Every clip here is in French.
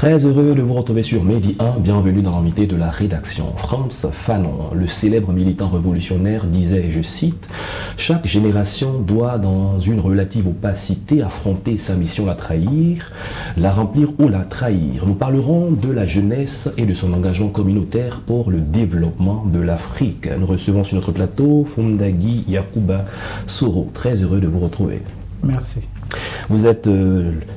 Très heureux de vous retrouver sur Medi 1. Bienvenue dans l'invité de la rédaction. Frantz Fanon, le célèbre militant révolutionnaire, disait, et je cite, « Chaque génération doit, dans une relative opacité, affronter sa mission, la trahir, la remplir ou la trahir. » Nous parlerons de la jeunesse et de son engagement communautaire pour le développement de l'Afrique. Nous recevons sur notre plateau Fondagui Yacouba Soro. Très heureux de vous retrouver. Merci. Vous êtes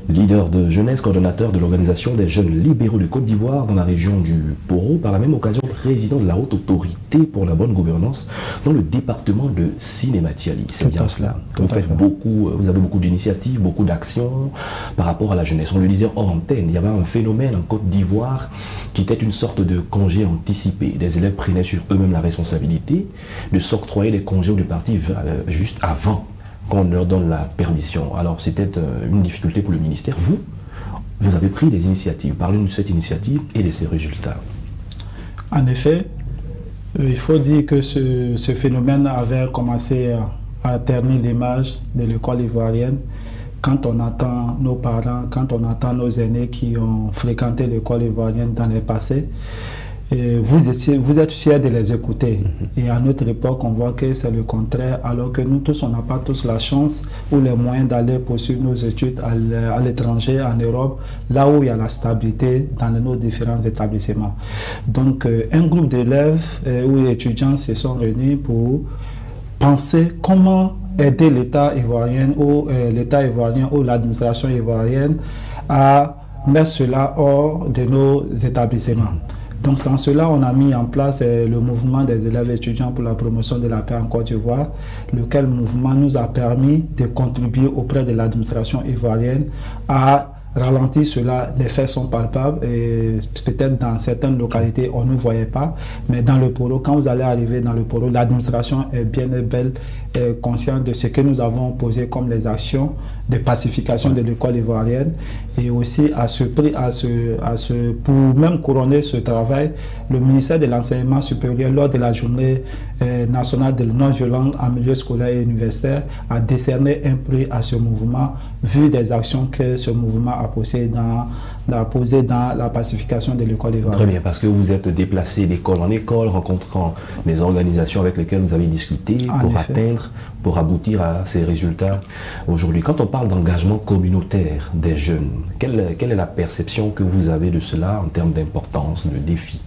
leader de jeunesse, coordonnateur de l'Organisation des jeunes libéraux de Côte d'Ivoire dans la région du Poro, par la même occasion président de la haute autorité pour la bonne gouvernance dans le département de Sinématiali. C'est bien cela. Vous avez beaucoup d'initiatives, beaucoup d'actions par rapport à la jeunesse. On le disait hors antenne, il y avait un phénomène en Côte d'Ivoire qui était une sorte de congé anticipé. Les élèves prenaient sur eux-mêmes la responsabilité de s'octroyer les congés ou de partir juste avant qu'on leur donne la permission. Alors c'était une difficulté pour le ministère. Vous avez pris des initiatives. Parlez-nous de cette initiative et de ses résultats. En effet, il faut dire que ce phénomène avait commencé à ternir l'image de l'école ivoirienne. Quand on entend nos parents, quand on entend nos aînés qui ont fréquenté l'école ivoirienne dans le passé, vous êtes fiers de les écouter. Et à notre époque, on voit que c'est le contraire, alors que nous tous, on n'a pas tous la chance ou les moyens d'aller poursuivre nos études à l'étranger, en Europe, là où il y a la stabilité dans nos différents établissements. Donc, un groupe d'élèves ou d'étudiants se sont réunis pour penser comment aider l'État ivoirien ou l'administration ivoirienne à mettre cela hors de nos établissements. Donc, sans cela, on a mis en place le mouvement des élèves étudiants pour la promotion de la paix en Côte d'Ivoire, lequel mouvement nous a permis de contribuer auprès de l'administration ivoirienne à ralentir cela. Les faits sont palpables et peut-être dans certaines localités, on ne voyait pas. Mais dans le Poro, quand vous allez arriver dans le Poro, l'administration est bien et belle consciente de ce que nous avons posé comme les actions de pacification de l'école ivoirienne. Et aussi, pour même couronner ce travail, le ministère de l'Enseignement supérieur, lors de la journée nationale de non-violence en milieu scolaire et universitaire, a décerné un prix à ce mouvement, vu des actions que ce mouvement a posées dans la pacification de l'école ivoirienne. Très bien, parce que vous êtes déplacé d'école en école, rencontrant les organisations avec lesquelles vous avez discuté pour aboutir à ces résultats aujourd'hui. Quand on parle d'engagement communautaire des jeunes, quelle est la perception que vous avez de cela en termes d'importance, de défi?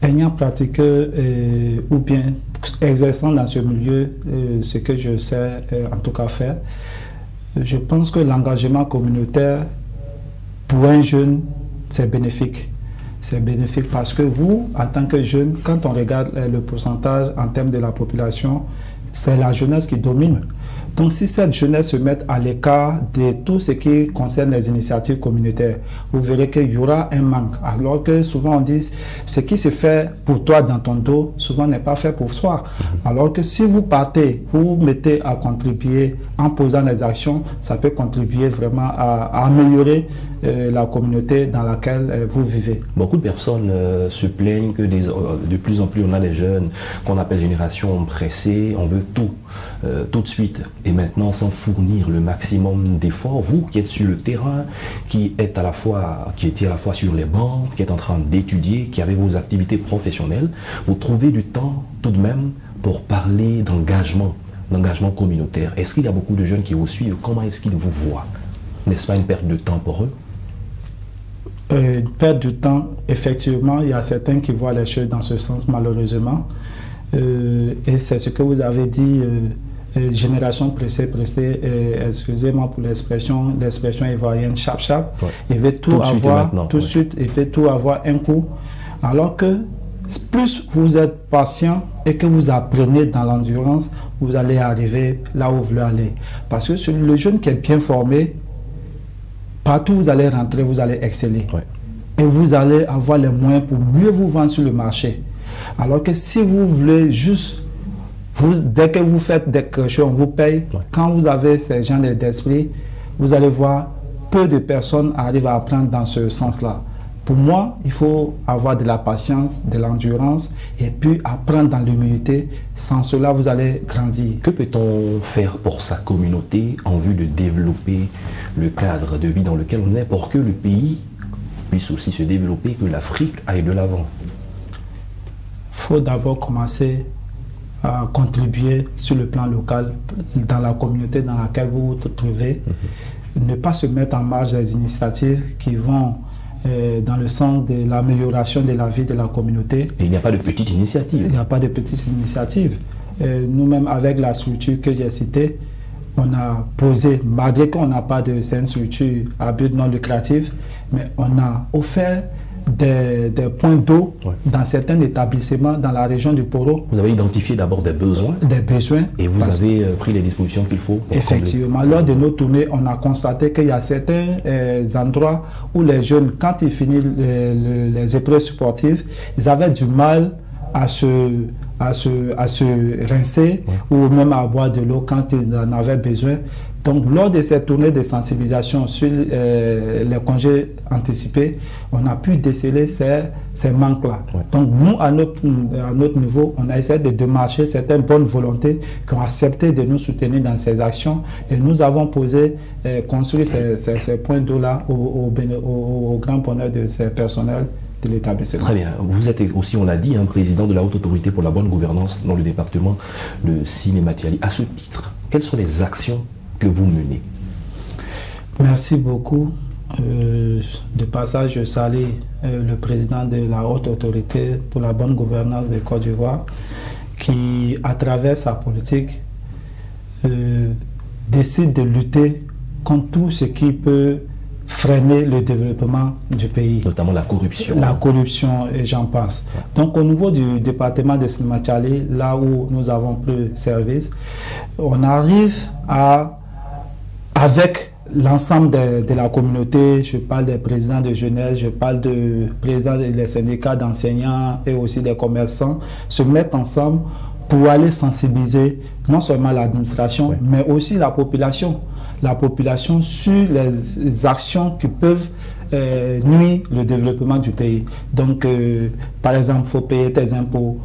Ayant pratiqué ou bien exerçant dans ce milieu ce que je sais en tout cas faire, je pense que l'engagement communautaire pour un jeune, c'est bénéfique. C'est bénéfique parce que vous, en tant que jeune, quand on regarde le pourcentage en termes de la population, c'est la jeunesse qui domine. Donc, si cette jeunesse se met à l'écart de tout ce qui concerne les initiatives communautaires, vous verrez qu'il y aura un manque. Alors que souvent on dit, ce qui se fait pour toi dans ton dos, souvent n'est pas fait pour soi. Alors que si vous partez, vous vous mettez à contribuer en posant des actions, ça peut contribuer vraiment à améliorer la communauté dans laquelle vous vivez. Beaucoup de personnes se plaignent que de plus en plus on a des jeunes qu'on appelle génération pressée, on veut tout de suite. Et maintenant, sans fournir le maximum d'efforts, vous qui êtes sur le terrain, qui étiez à la fois sur les bancs, qui êtes en train d'étudier, qui avez vos activités professionnelles, vous trouvez du temps tout de même pour parler d'engagement communautaire. Est-ce qu'il y a beaucoup de jeunes qui vous suivent? Comment est-ce qu'ils vous voient? N'est-ce pas une perte de temps pour eux? Une perte de temps, effectivement, il y a certains qui voient les choses dans ce sens, malheureusement. Et c'est ce que vous avez dit, génération pressée, excusez-moi pour l'expression ivoirienne, chap. Ouais. Il veut tout avoir tout de suite, il peut tout avoir un coup. Alors que plus vous êtes patient et que vous apprenez dans l'endurance, vous allez arriver là où vous voulez aller. Parce que le jeune qui est bien formé, partout où vous allez rentrer, vous allez exceller. Ouais. Et vous allez avoir les moyens pour mieux vous vendre sur le marché. Alors que si vous voulez juste, dès que vous faites quelque chose, on vous paye. Ouais. Quand vous avez ces gens d'esprit, vous allez voir peu de personnes arrivent à apprendre dans ce sens-là. Pour moi, il faut avoir de la patience, de l'endurance et puis apprendre dans l'humilité. Sans cela, vous allez grandir. Que peut-on faire pour sa communauté en vue de développer le cadre de vie dans lequel on est pour que le pays puisse aussi se développer, que l'Afrique aille de l'avant? Il faut d'abord commencer à contribuer sur le plan local, dans la communauté dans laquelle vous vous trouvez. Ne pas se mettre en marge des initiatives qui vont dans le sens de l'amélioration de la vie de la communauté. Et il n'y a pas de petites initiatives. Il n'y a pas de petites initiatives. Nous-mêmes, avec la structure que j'ai citée, on a posé, malgré qu'on n'a pas de structure à but non lucratif, mais on a offert des points d'eau dans certains établissements dans la région du Poro. Vous avez identifié d'abord des besoins. Des besoins. Et vous avez pris les dispositions qu'il faut. Effectivement. Lors de nos tournées, on a constaté qu'il y a certains endroits où les jeunes, quand ils finissent les épreuves sportives, ils avaient du mal à se rincer ou même à boire de l'eau quand ils en avaient besoin. Donc, lors de cette tournée de sensibilisation sur les congés anticipés, on a pu déceler ces manques-là. Donc, nous, à notre niveau, on a essayé de démarcher certaines bonnes volontés qui ont accepté de nous soutenir dans ces actions. Et nous avons construit ces points d'eau-là au grand bonheur de ces personnels de l'établissement. Très bien. Vous êtes aussi, on l'a dit, président de la Haute Autorité pour la bonne gouvernance dans le département de Sinématiali. À ce titre, quelles sont les actions que vous menez? Merci beaucoup. De passage, je salue le président de la Haute Autorité pour la bonne gouvernance de Côte d'Ivoire qui, à travers sa politique, décide de lutter contre tout ce qui peut freiner le développement du pays. Notamment la corruption. La corruption et j'en passe. Donc au niveau du département de Sinématiali, là où nous avons plus de services, on arrive avec l'ensemble de la communauté, je parle des présidents de jeunesse, je parle de présidents des syndicats d'enseignants et aussi des commerçants, se mettre ensemble pour aller sensibiliser non seulement l'administration, mais aussi la population sur les actions qui peuvent nuire le développement du pays. Donc, par exemple, il faut payer tes impôts,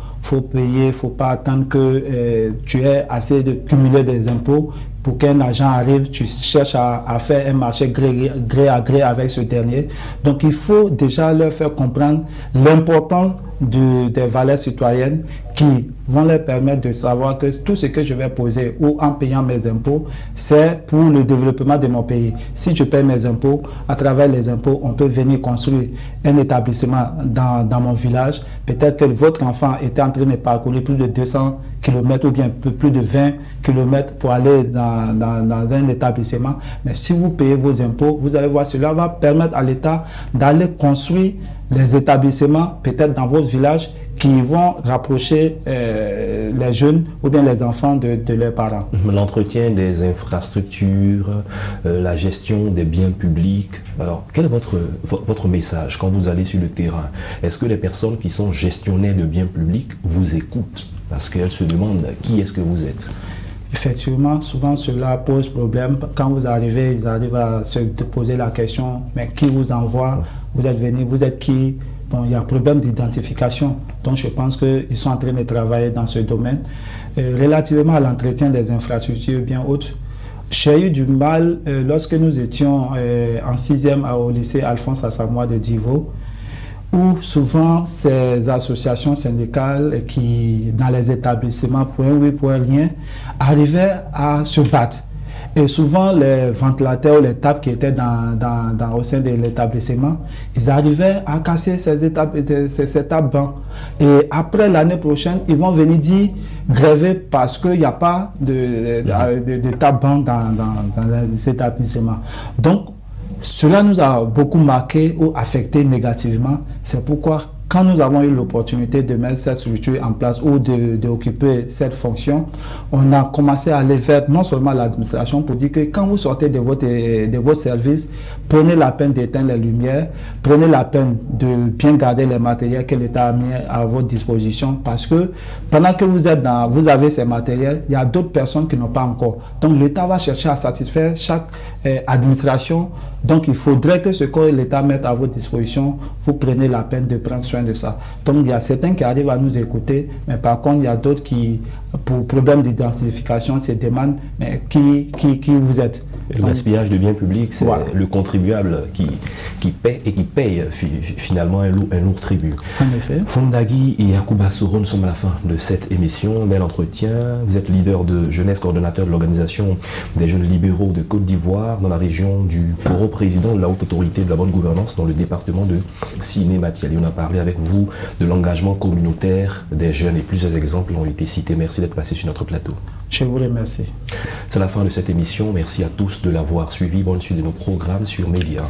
il ne faut pas attendre que tu aies assez de cumuler des impôts pour qu'un agent arrive, tu cherches à faire un marché gré à gré avec ce dernier. Donc, il faut déjà leur faire comprendre l'importance des valeurs citoyennes qui vont leur permettre de savoir que tout ce que je vais poser ou en payant mes impôts, c'est pour le développement de mon pays. Si je paie mes impôts, à travers les impôts, on peut venir construire un établissement dans mon village. Peut-être que votre enfant était en train de parcourir plus de 200 km ou bien plus de 20 km pour aller dans un établissement. Mais si vous payez vos impôts, vous allez voir, cela va permettre à l'État d'aller construire les établissements, peut-être dans votre village, qui vont rapprocher les jeunes ou bien les enfants de leurs parents. L'entretien des infrastructures, la gestion des biens publics. Alors, quel est votre message quand vous allez sur le terrain? Est-ce que les personnes qui sont gestionnaires de biens publics vous écoutent? Parce qu'elles se demandent qui est-ce que vous êtes. Effectivement, souvent cela pose problème. Quand vous arrivez, ils arrivent à se poser la question, mais qui vous envoie? Vous êtes venu, vous êtes qui? Bon, il y a un problème d'identification. Donc, je pense qu'ils sont en train de travailler dans ce domaine. Relativement à l'entretien des infrastructures bien hautes, j'ai eu du mal lorsque nous étions en 6e au lycée Alphonse Assamoah de Divo, où souvent ces associations syndicales qui, dans les établissements, pour un oui, pour un rien, arrivaient à se battre. Et souvent, les ventilateurs ou les tables qui étaient au sein de l'établissement, ils arrivaient à casser ces tables bancs. Et après, l'année prochaine, ils vont venir dire gréver parce qu'il n'y a pas de table banc dans les établissements. Donc, cela nous a beaucoup marqué ou affecté négativement. C'est pourquoi, quand nous avons eu l'opportunité de mettre cette structure en place ou d'occuper cette fonction, on a commencé à aller vers non seulement l'administration pour dire que quand vous sortez de votre service, prenez la peine d'éteindre les lumières, prenez la peine de bien garder les matériels que l'État a mis à votre disposition parce que pendant que vous avez ces matériels, il y a d'autres personnes qui n'ont pas encore. Donc l'État va chercher à satisfaire chaque administration Donc il faudrait que ce que l'État mette à votre disposition, vous prenez la peine de prendre soin de ça. Donc il y a certains qui arrivent à nous écouter, mais par contre il y a d'autres qui, pour problème d'identification, se demandent mais qui vous êtes. Le gaspillage de biens publics, c'est Voilà. le contribuable qui paie et qui paye finalement un lourd tribut. En effet. Fondagui et Yacouba Soro, nous sommes à la fin de cette émission. Bel entretien. Vous êtes leader de jeunesse, coordonnateur de l'organisation des jeunes libéraux de Côte d'Ivoire dans la région du Poro, président de la haute autorité de la bonne gouvernance dans le département de Siné-Matiali. On a parlé avec vous de l'engagement communautaire des jeunes et plusieurs exemples ont été cités. Merci d'être passé sur notre plateau. Je vous remercie. C'est la fin de cette émission. Merci à tous de l'avoir suivi. Bonne suite de nos programmes sur Média.